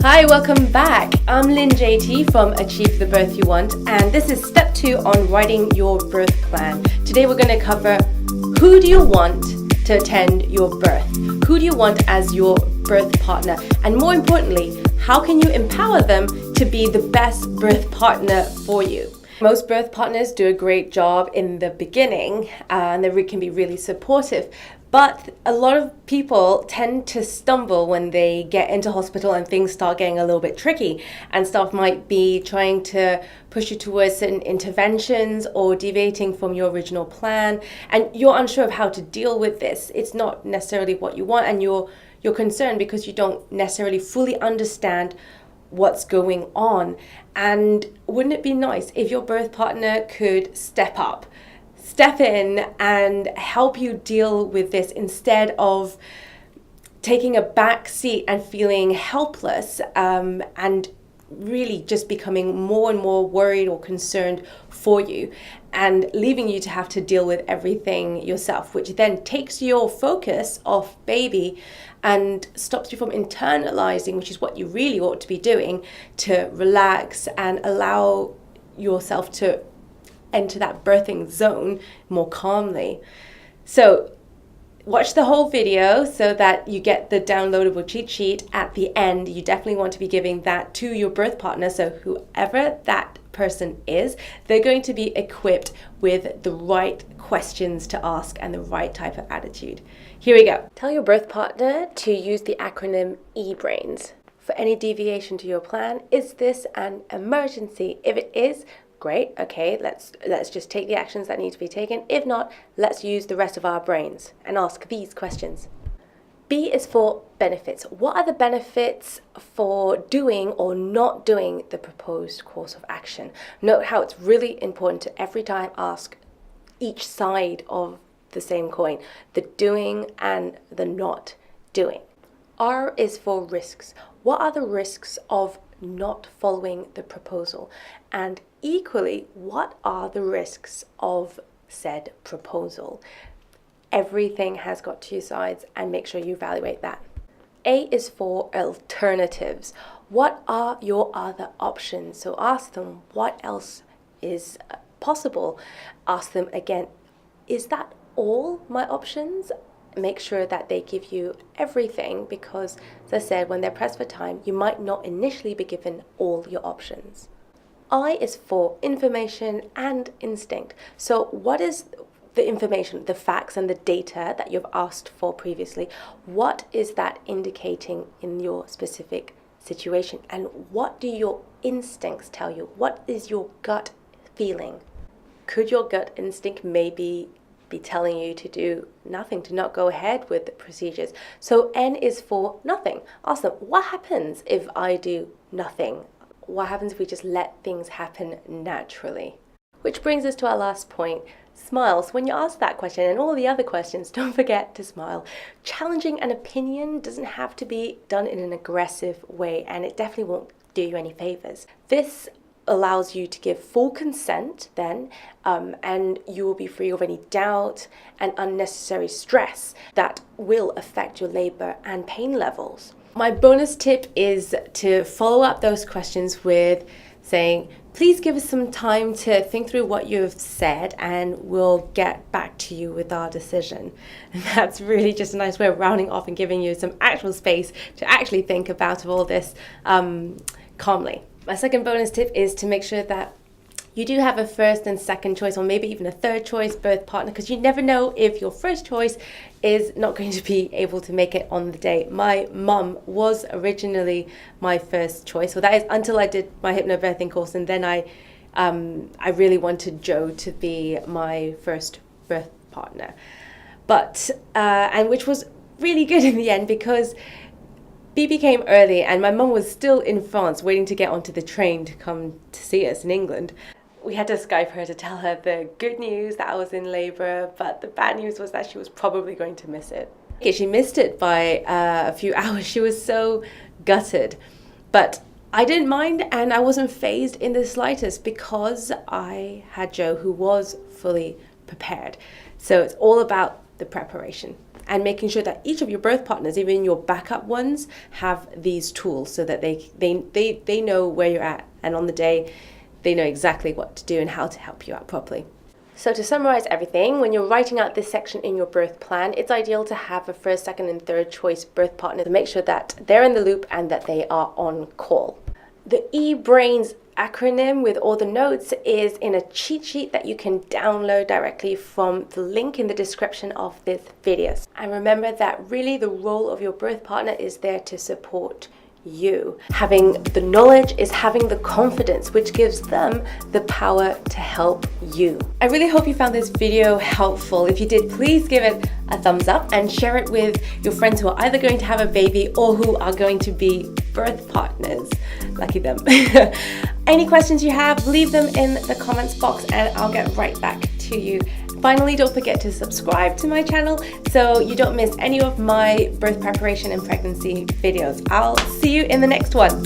Hi, welcome back. I'm Lynn JT from Achieve the Birth You Want, and this is step 2 on writing your birth plan. Today we're going to cover who do you want to attend your birth? Who do you want as your birth partner? And more importantly, how can you empower them to be the best birth partner for you? Most birth partners do a great job in the beginning and they can be really supportive. But a lot of people tend to stumble when they get into hospital and things start getting a little bit tricky, and staff might be trying to push you towards certain interventions or deviating from your original plan, and you're unsure of how to deal with this. It's not necessarily what you want, and you're concerned because you don't necessarily fully understand what's going on. And wouldn't it be nice if your birth partner could step in and help you deal with this instead of taking a back seat and feeling helpless and really just becoming more and more worried or concerned for you and leaving you to have to deal with everything yourself, which then takes your focus off baby and stops you from internalizing, which is what you really ought to be doing, to relax and allow yourself to enter that birthing zone more calmly. So watch the whole video so that you get the downloadable cheat sheet at the end. You definitely want to be giving that to your birth partner, so whoever that person is, they're going to be equipped with the right questions to ask and the right type of attitude. Here we go. Tell your birth partner to use the acronym EBRAINS. For any deviation to your plan, is this an emergency? If it is, great, okay, let's just take the actions that need to be taken. If not, let's use the rest of our brains and ask these questions. B is for benefits. What are the benefits for doing or not doing the proposed course of action? Note how it's really important to every time ask each side of the same coin, the doing and the not doing. R is for risks. What are the risks of not following the proposal? And equally, what are the risks of said proposal? Everything has got two sides, and make sure you evaluate that. A is for alternatives. What are your other options? So ask them what else is possible. Ask them again, is that all my options? Make sure that they give you everything, because as I said, when they're pressed for time, you might not initially be given all your options. I is for information and instinct. So what is the information, the facts and the data that you've asked for previously? What is that indicating in your specific situation? And what do your instincts tell you? What is your gut feeling? Could your gut instinct maybe be telling you to do nothing, to not go ahead with the procedures? So N is for nothing. Ask them, what happens if I do nothing? What happens if we just let things happen naturally? Which brings us to our last point, smile. So when you ask that question and all the other questions, don't forget to smile. Challenging an opinion doesn't have to be done in an aggressive way, and it definitely won't do you any favors. This allows you to give full consent then, and you will be free of any doubt and unnecessary stress that will affect your labor and pain levels. My bonus tip is to follow up those questions with saying, please give us some time to think through what you've said and we'll get back to you with our decision. And that's really just a nice way of rounding off and giving you some actual space to actually think about all this calmly. My second bonus tip is to make sure that you do have a first and second choice, or maybe even a third choice birth partner, because you never know if your first choice is not going to be able to make it on the day. My mum was originally my first choice, so that is until I did my hypnobirthing course, and then I really wanted Joe to be my first birth partner, and which was really good in the end, because BB came early and my mum was still in France waiting to get onto the train to come to see us in England. We had to Skype her to tell her the good news that I was in labour, but the bad news was that she was probably going to miss it. She missed it by a few hours. She was so gutted. But I didn't mind, and I wasn't fazed in the slightest because I had Joe, who was fully prepared. So it's all about the preparation. and making sure that each of your birth partners, even your backup ones, have these tools so that they know where you're at, and on the day they know exactly what to do and how to help you out properly. So to summarize everything, when you're writing out this section in your birth plan, it's ideal to have a first, second, and third choice birth partner to make sure that they're in the loop and that they are on call. The eBrains acronym with all the notes is in a cheat sheet that you can download directly from the link in the description of this video. And remember that really the role of your birth partner is there to support you. Having the knowledge is having the confidence, which gives them the power to help you. I really hope you found this video helpful. If you did, please give it a thumbs up and share it with your friends who are either going to have a baby or who are going to be birth partners. Lucky them. Any questions you have, leave them in the comments box and I'll get right back to you. Finally, don't forget to subscribe to my channel so you don't miss any of my birth preparation and pregnancy videos. I'll see you in the next one.